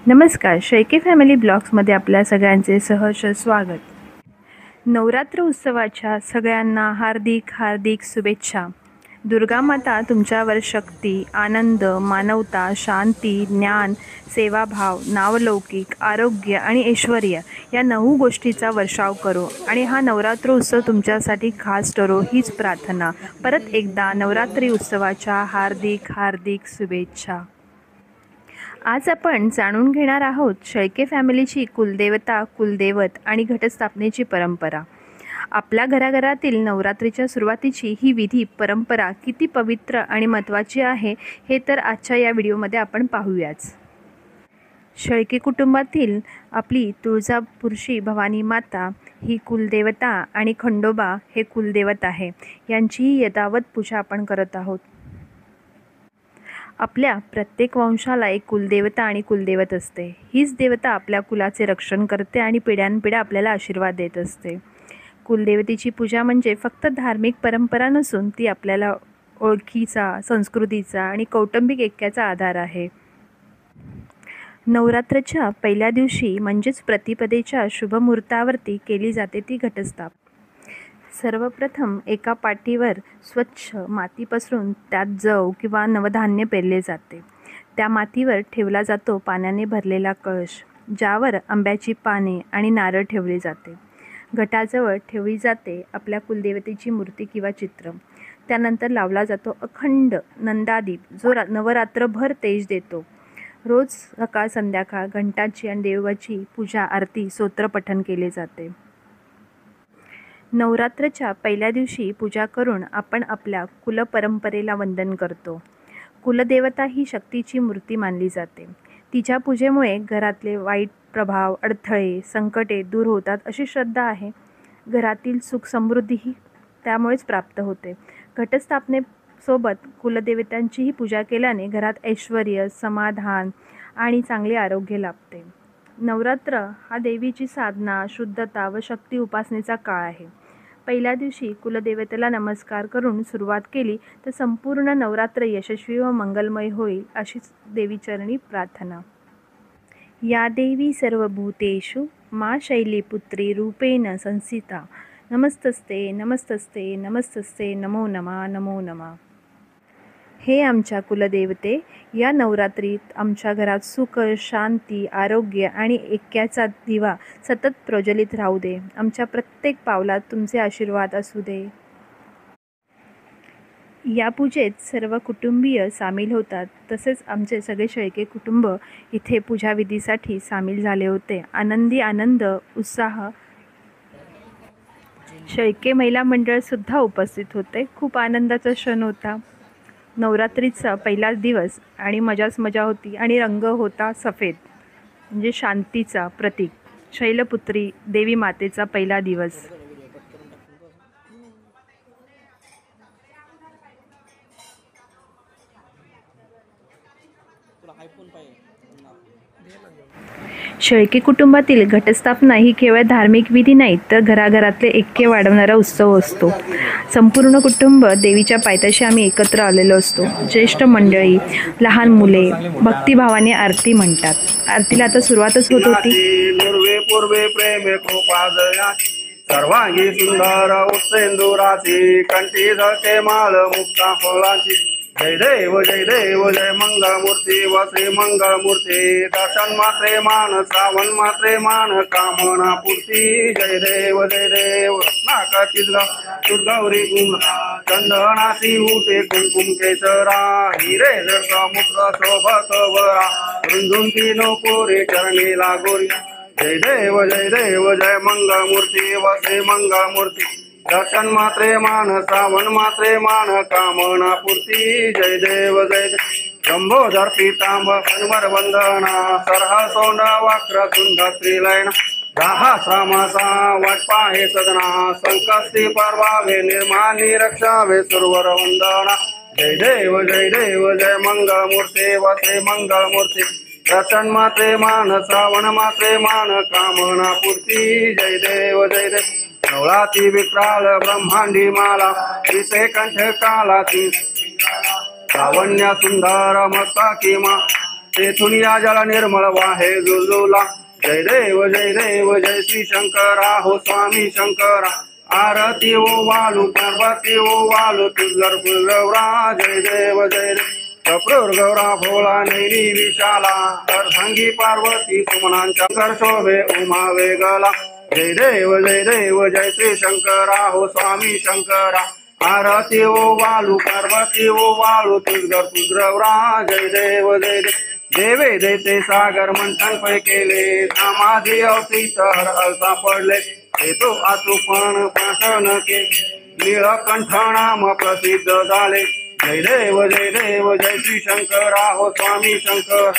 नमस्कार, शेळके फॅमिली ब्लॉग्समध्ये आपल्या सगळ्यांचे सहर्ष स्वागत. नवरात्र उत्सवाच्या सगळ्यांना हार्दिक हार्दिक शुभेच्छा. दुर्गा माता तुमच्यावर शक्ती, आनंद, मानवता, शांती, ज्ञान, सेवाभाव, नावलौकिक, आरोग्य आणि ऐश्वर या 9 गोष्टीचा वर्षाव करो आणि हा नवरात्र उत्सव तुमच्यासाठी खास ठरो हीच प्रार्थना. परत एकदा नवरात्री उत्सवाच्या हार्दिक हार्दिक शुभेच्छा. आज आपण जाणून घेणार आहोत शेळके फॅमिलीची कुलदेवता, कुलदैवत आणि घटस्थापनेची परंपरा. आपल्या घराघरातील नवरात्रीच्या सुरुवातीची ही विधी परंपरा किती पवित्र आणि महत्त्वाची आहे हे तर आजच्या या व्हिडिओमध्ये आपण पाहूयाच. शेळके कुटुंबातील आपली तुळजापूरची भवानी माता ही कुलदेवता आणि खंडोबा हे कुलदैवत आहे. यांचीही यथावत पूजा आपण करत आहोत. आपल्या प्रत्येक वंशाला एक कुलदेवता आणि कुलदैवत असते. हीच देवता आपल्या कुलाचे रक्षण करते आणि पिढ्यानपिढ्या आपल्याला आशीर्वाद देत असते. कुलदेवतेची पूजा म्हणजे फक्त धार्मिक परंपरा नसून ती आपल्याला ओळखीचा, संस्कृतीचा आणि कौटुंबिक ऐक्याचा आधार आहे. नवरात्राच्या पहिल्या दिवशी म्हणजेच प्रतिपदेच्या शुभ मुहूर्तावरती केली जाते ती घटस्थाप. सर्वप्रथम एका पाटीवर स्वच्छ माती पसरून त्यात जव किंवा नवधान्य पेरले जाते. त्या मातीवर ठेवला जातो पाण्याने भरलेला कळश, ज्यावर आंब्याची पाने आणि नारळ ठेवले जाते. घटाजवळ ठेवली जाते आपल्या कुलदेवतेची मूर्ती किंवा चित्र. त्यानंतर लावला जातो अखंड नंदादीप, जो नवरात्रभर तेज देतो. रोज सकाळ संध्याकाळ घंटाची आणि देवाची पूजा, आरती, स्तोत्र पठण केले जाते. नवरात्राच्या पहिल्या दिवशी पूजा करून आपण आपल्या कुलपरंपरेला वंदन करतो. कुलदेवता ही शक्तीची मूर्ती मानली जाते. तिच्या पूजेमुळे घरातले वाईट प्रभाव, अडथळे, संकटे दूर होतात अशी श्रद्धा आहे. घरातील सुख समृद्धीही त्यामुळेच प्राप्त होते. घटस्थापनेसोबत कुलदेवतांचीही पूजा केल्याने घरात ऐश्वर्य, समाधान आणि चांगले आरोग्य लाभते. नवरात्र हा देवीची साधना, शुद्धता व शक्ती उपासनेचा काळ आहे. पहिल्या दिवशी कुलदेवतेला नमस्कार करून सुरुवात केली तर संपूर्ण नवरात्र यशस्वी व मंगलमय होईल अशीच देवीचरणी प्रार्थना. या देवी सर्वभूतेषु मा शैलीपुत्री रूपेण संस्थिता. नमस्तस्ते नमस्तस्ते नमस्तस्ते नमो नमः नमो नमः. हे आमच्या कुलदेवते, या नवरात्रीत आमच्या घरात सुख, शांती, आरोग्य आणि ऐक्याचा दिवा सतत प्रज्वलित राहू दे. आमच्या प्रत्येक पावलात तुमचे आशीर्वाद असू दे. या पूजेत सर्व कुटुंबीय सामील होतात. तसेच आमचे सगळे शेळके कुटुंब इथे पूजाविधीसाठी सामील झाले होते. आनंदी आनंद, उत्साह. शेळके महिला मंडळसुद्धा उपस्थित होते. खूप आनंदाचा क्षण होता. नवरात्रीचा पहिलाच दिवस आणि मजाच मजा होती आणि रंग होता सफेद, म्हणजे शांतीचा प्रतीक. शैलपुत्री देवी मातेचा पहिला दिवस. शेळके कुटुंबातील घटस्थापना ही केवळ धार्मिक विधी नाही तर घराघरातले ऐक्य वाढवणारा उत्सव असतो. संपूर्ण कुटुंब देवीच्या पायथ्याशी आम्ही एकत्र आलेलो असतो. ज्येष्ठ मंडळी, लहान मुले भक्तिभावाने आरती म्हणतात. आरतीला आता सुरुवातच होत होती. पूर्वे प्रेमे सर्वांगी सुंदर उत्सेंदुराची कंठी झळके माळ मुक्ता फळाची. जय देव जय देव जय मंगळमूर्ती व श्री मंगळमूर्ती. दर्शन मात्रे मान, श्रावण मात्रे मान, कामना पूर्ती. जय देव जय देव. नाकाची गौरी चंदनाची उठे कुंकुम केसरा. हिरे जर मुक्त शोभत वरा, रुंझुंती नोकोरे चरणी लागोरी. जय देव जय मंगळमूर्ती व श्री मंगळमूर्ती. दर्शन मात्रे मान, श्रावण मात्रे मान, कामना पूर्ती. जय देव जय देव. शंभोधर पीतांब हनुमर वंदना, सरह सोंड वक्र तुंड श्रीलयना. दहा श्रामाचा वाटपा हे सदना, संकष्टी परवावे निर्माली रक्षावे सुरवर वंदना. जय देव जय मंगळमूर्ती व श्री मंगळमूर्ती. दर्शन मात्रे मान, श्रावण मात्रे मान, कामना पूर्ती. जय देव जय देव. नवराती विक्राल ब्रह्मांडी माला, विषय कंठ कालाची. लावण्य सुंदर मस्तकी मा, तेथून या जल निर्मळ वाहे जुळजुला जय देव जय श्री शंकरा हो स्वामी शंकरा आरती ओ वालू पार्वती ओ वालू तुझर गौरा जय देव कपूर गौरा भोला नैनी विशाला अर्धांगी पार्वती सुमनांच्या कर शोभे उमा वेगला जय देव जय श्री शंकरा हो स्वामी शंकरा आरती ओ वालू पार्वती ओ वालू तुझर गौरा जय देव देवे देते सागर मंथन पै केले समाधी अवतीत हर अलसा पडले हे तो आतुपण पाषण के नीळकंठ नाम प्रसिद्ध झाले जय देव जय श्री शंकरा हो स्वामी शंकरा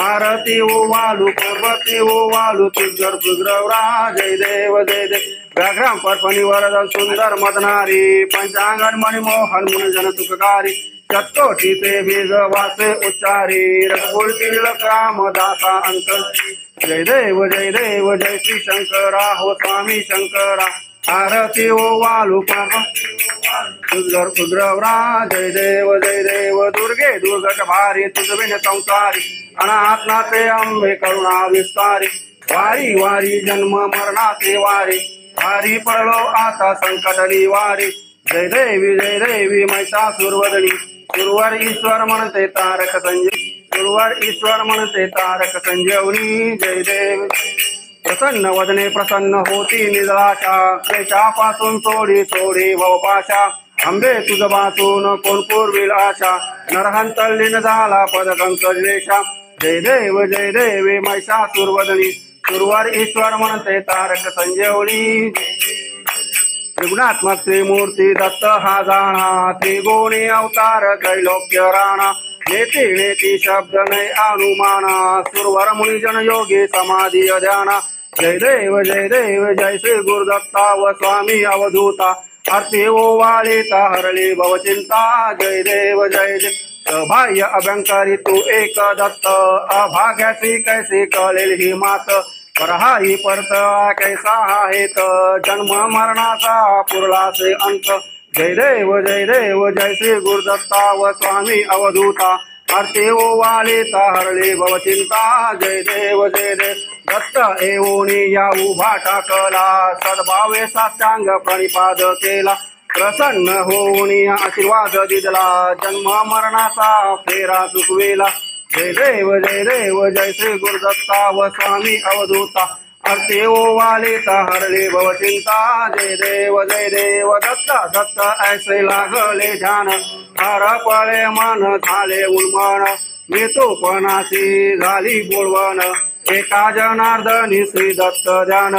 आरती ओ वालू पार्वती ओ वालू तुझर गौरा जय देव व्याघ्राम पर्पणी वरद सुंदर मदनारी पंचांगण मणिमोहन मुनजन सुखकारी चतकोटी ते बीज वासे उच्चारी रघुकुल तिलक रामदासा अंतर जय देव जय श्री शंकरा हो स्वामी शंकरा आरती ओ वालू तुझर जय देव दुर्गे दुर्गट भारी तुझ बिन संसारी अनाथ नाथे अंबे करुणा विस्तारी वारी वारी जन्म मरणाचे वारी वारी पडलो आता संकटली वारी जय देवी महिषासुरवदनी सुरवर ईश्वर म्हणते तारक संजीव सुरवर ईश्वर म्हणते तारक संजीवनी जय देव प्रसन्न वदने प्रसन्न होती निजलाशा क्लेशापासून सोडी भवपाशा अंबे तुझ वाचून कोण पूर्वील आशा नरहंतलीन झाला पदकंकलेशा जय देवी महिषासुरवदनी सुरवर ईश्वर म्हणते तारक संजीवनी त्रिगुणात्मक त्रिमूर्ती दत्त हा जाणा त्रिगुणी अवतार त्रैलोक्य राणा नेती शब्द नै अनुमाना सुरवर मुनिजन योगी समाधी ध्याना जय देव जय श्री गुरुदत्ता व स्वामी अवधूता आरती ओ वाळीता हरली भवचिंता जय देव सौभाग्य अभ्यंकारी तू एक दत्त अभाग्याची कैसी कळेल ही मात परहाई परत कैसा हेत जन्म मरणाचा पुरला से अंत जय देव जय श्री गुरुदत्ता व स्वामी अवधूता आरती ओ वाळीता हरली भवचिंता जय देव दत्त एवोनी या उभा टाकला सद्भावे साष्टांग प्रणिपाद केला प्रसन्न होऊनी आशीर्वाद दिदला जन्म मरणाचा फेरा चुकवेला जय देव जय श्री गुरुदत्ता व स्वामी अवधूता आरती ओ वाळीता हरली भवचिंता जय देव दत्त ऐसे लागले ध्यान हर पळे मन झाले उन्मन मृत्यूपणाची झाली बोलवण एका जनार्दनी श्री दत्त ध्यान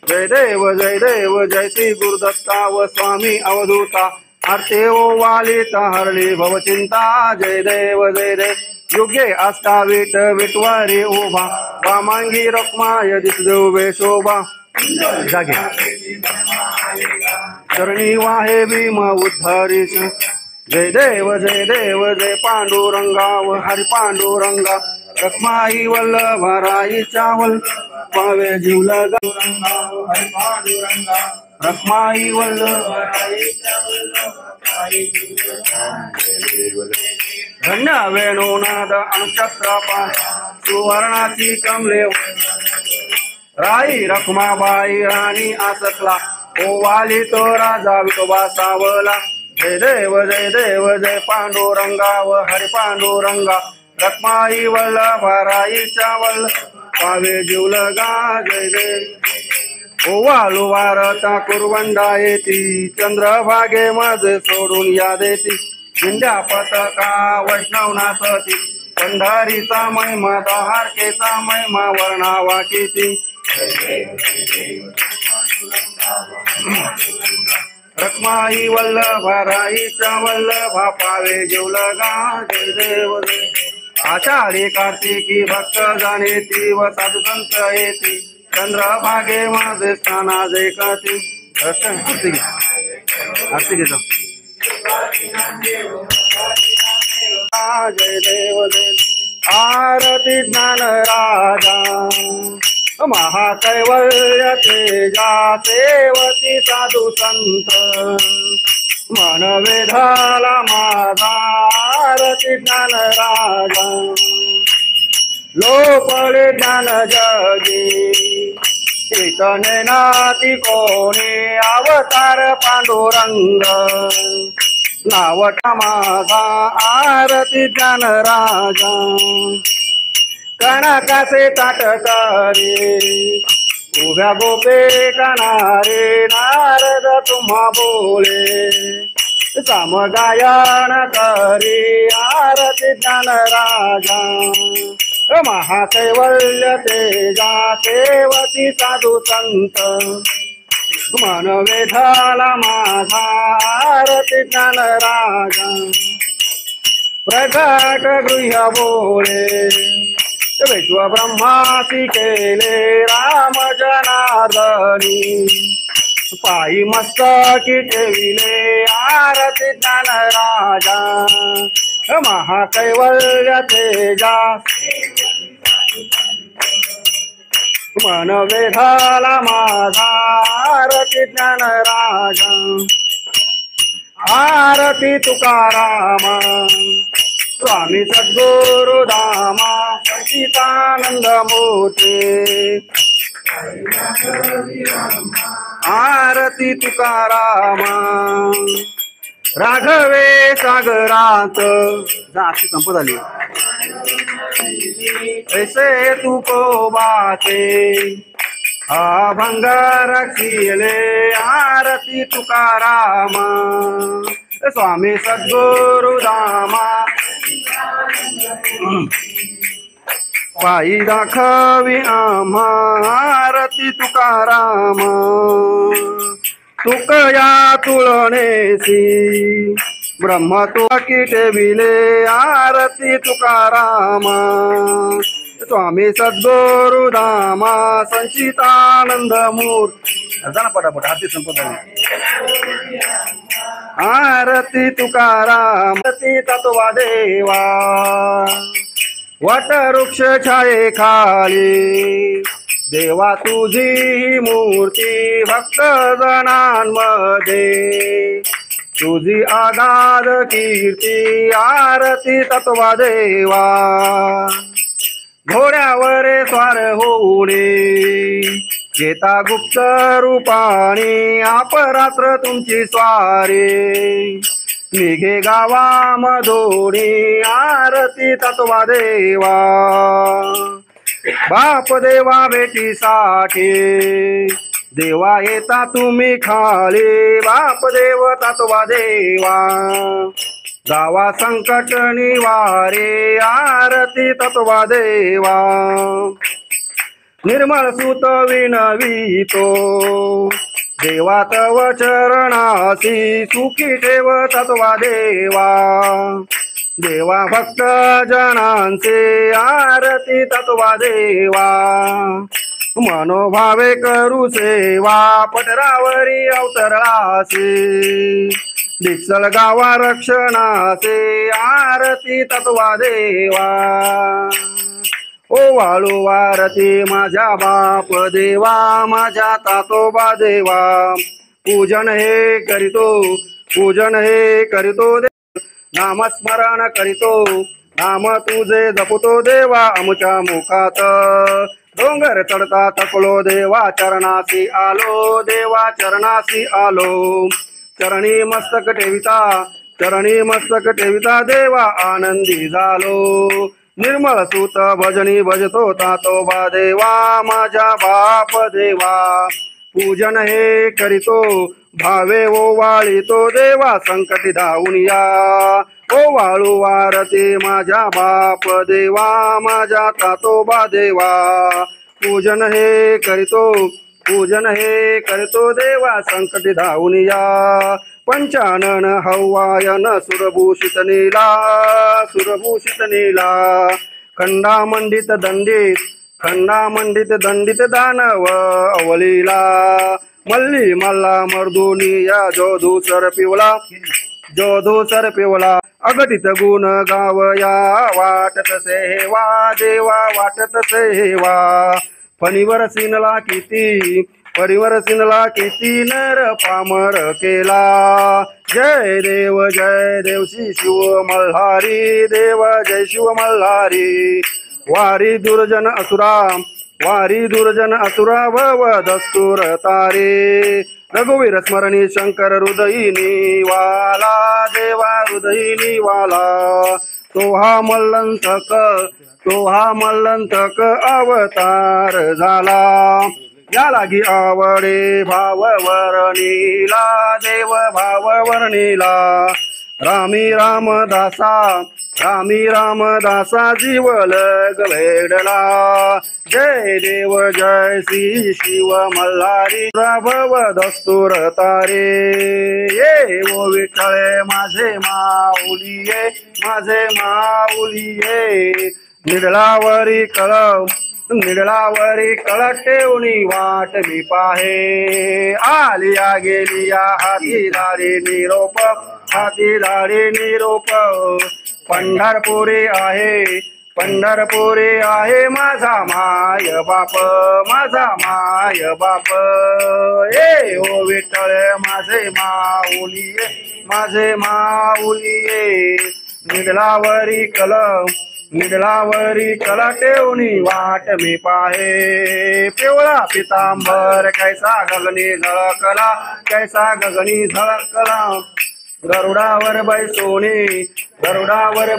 जय देव जय श्री गुरुदत्ता व स्वामी अवधूता आरती ओ वाळीता हरली भवचिंता जय देव युगे अष्टावीट विटवारी उभा वामांगी रक्माय दिसदेवे शोभा जागे चरणी वाहे भीम उद्धरीश जय देव जय पांडुरंगा व हरि पांडुरंगा रक्माई वल्लभ राई चावल पावे जीवला रक्माई वल्लभ धन्य वेणुनाद अनुक्षत्रपा सुवर्णाची कमले राई रखमाबाई राणी आसकला ओ वाली तो राजा विठोबा सावला जय देव जय पांडुरंगा व हरि पांडुरंगा रखमाई वल्लभ राई चावल पावे जीवलगा जय ओ वालू वारता कुरवंडा येती चंद्रभागे माझे सोडून या देती जिंद्या पतका वैष्णवना सती पंढरीचा महिमा दहारकेचा महिमा वर्णा वाकीती रखमाई वल्लभ राईचा वल्लभा पावे जीवलगा जय देव आषाढी कार्तिकी भक्त जाणेती व साधू संत येती चंद्रभागे माझे स्थाना जय करती आरती घेतो जय देव आरती ज्ञान राजा महाकैवल्य तेजा सेवती साधू संत मन वेधाला माझा आरती ज्ञान राजा लोपले ज्ञान जगी चैतन्य नाती कोणी अवतार पांडुरंग नावटा माझा आरती ज्ञान राजा कणकाचे ताटकारे उभ्या गोपे कणारे नारद तुम्हा बोले साम गायन करी आरती ज्ञान राजा महाकैवल्य तेजा सेवती साधू संत मन वेधाला माझा आरती ज्ञान राजा प्रकट गृह्य बोले विश्व ब्रह्मासी केले राम जनार्दनी पायी मस्तकी ठेविले आरती ज्ञान राजा महाकैवल्य तेजा मन वेधाला माझा आरती ज्ञान राजा आरती तुकारामा स्वामी सद्गुरु धामा सच्चिदानंद मूर्ती आरती तुकारामा राघवे सागरात अशी संपत आली ऐसे तू को बाते अभंग रखिले आरती तुकारामा स्वामी सद्गुरु धामा पायी दाखवी आम्हा आरती तुकारामा तुकया तुळणेसी ब्रह्म तुकी ठेविले आरती तुकारामा स्वामी सद्गुरु धामा संचितानंद मूर्ती जाना पटापट आरती संपत आरती तुकाराम आरती तत्वा देवा वट वृक्ष छाये खाली देवा तुझी मूर्ती भक्त जनांमध्ये तुझी आगाध कीर्ती आरती तत्वा देवा घोड्यावर स्वार होणे येता गुप्त रूपाने अपरात्र तुमची स्वारी निघे गावामधोनी आरती तत्वा देवा बाप देवा भेटीसाठी देवा येता तुम्ही खाली बाप देव तत्वा देवा गावा संकट निवारे आरती तत्वा देवा निर्मळ सुत विनवितो देवा तव चरणासी सुखी ठेव तत्वा देवा देवा भक्त जनांचे आरती तत्वा देवा मनोभावे करू सेवा पटरावरी अवतरलासे दिक्सल गावा रक्षणाचे आरती तत्वा देवा ओ वाळू वारती माझ्या बाप देवा माझ्या तातोबा देवा पूजन हे करीतो नामस्मरण करीतो नाम तुझे जपतो देवा आमच्या मुखात डोंगर चढता तपलो देवा चरणासी आलो चरणी मस्तक ठेविता देवा आनंदी झालो निर्मळ सूत भजनी भजतो तातोबा देवा माझ्या बाप देवा पूजन हे करीतो भावे ओवाळीतो देवा संकटी धावून या ओ वाळू वारती माझ्या बाप देवा माझ्या तातोबा देवा पूजन हे करीतो देवा संकटी धावून या पंचानन हवायन सुरभूषित नीला खंडामंडित दंडित दानव अवलीला मल्ली मल्ला मर्दुनिया जोधूसर पिवला अगटित गुण गावया वाटत सेवा देवा वाटत सेवा परिवर सिनला किती नर पामर केला जय देव श्री शिव मल्हारी देव जय शिव मल्हारी वारी दुर्जन असुरा वारी दुर्जन असुरा भव दस्तूर तारे रघुवीर स्मरणी शंकर हृदयी वाला देवा हृदयी वाला तो हा मल्लंतक अवतार झाला या लागी आवडे भाव वर्णीला देव भाव वर्णीला रामी रामदासा जीवल गवेडला जय देव जय श्री शिव मल्हारी प्रभव दस्तूर तारे ये ओ विठ्ठले माझे माऊली ये निडलावरी कळ ठेवणी वाट मी पाहे आलिया गेलिया हाती धाडी निरोप पंढरपुरे आहे माझा माय बाप ए ओ विठ्ठल माझे माऊली निडलावरी कला ठेवणी वाट मी पाहे पिवळा पितांबर कैसा गगनी झळकला गरुडावर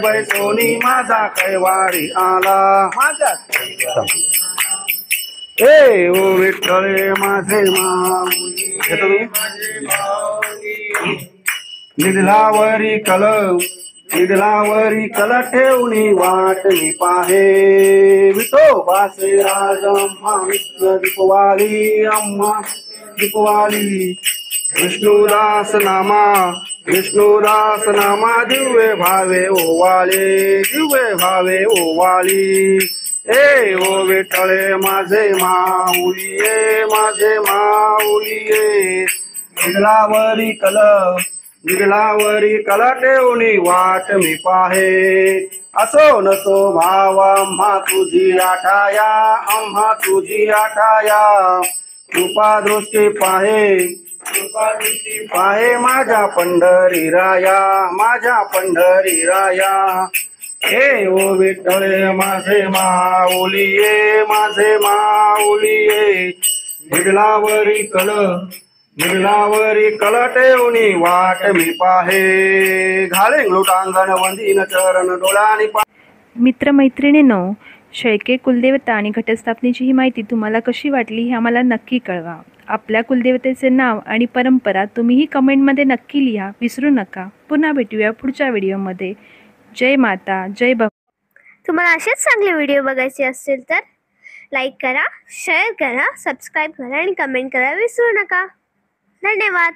बैसोनी माझा कैवारी आला ए ओ विठ्ठले माझे माऊली निडलावरी कल ठेवणी वाट मी पाहे विठोबाचे राज अम्मा दीपवाली विष्णुदास नामा दिव्य भावे ओवाली ए ओ विठ्ठले माझे माऊली निडलावरी कला ठेवणी वाट मी पाहे असो नसो भाव आम्हा तुझी आठाया कृपा दृष्टी पाहे माझ्या पंढरी राया हे ओ विठ्ठले माझे माऊली निडलावरी कल ठेवणी वाट मी पाहे घाले लोटांगण वंदीन चरण डोळ्यानी मित्रमैत्रिणींनो, शेळके कुलदेवता आणि घटस्थापनेची ही माहिती तुम्हाला कशी वाटली हे आम्हाला नक्की कळवा. आपल्या कुलदेवतेचे नाव आणि परंपरा तुम्हीही कमेंटमध्ये नक्की लिहा, विसरू नका. पुन्हा भेटूया पुढच्या व्हिडिओमध्ये. जय माता, जय भवानी. तुम्हाला असेच चांगले व्हिडिओ बघायचे असतील तर लाईक करा, शेअर करा, सबस्क्राईब करा आणि कमेंट करा विसरू नका. धन्यवाद.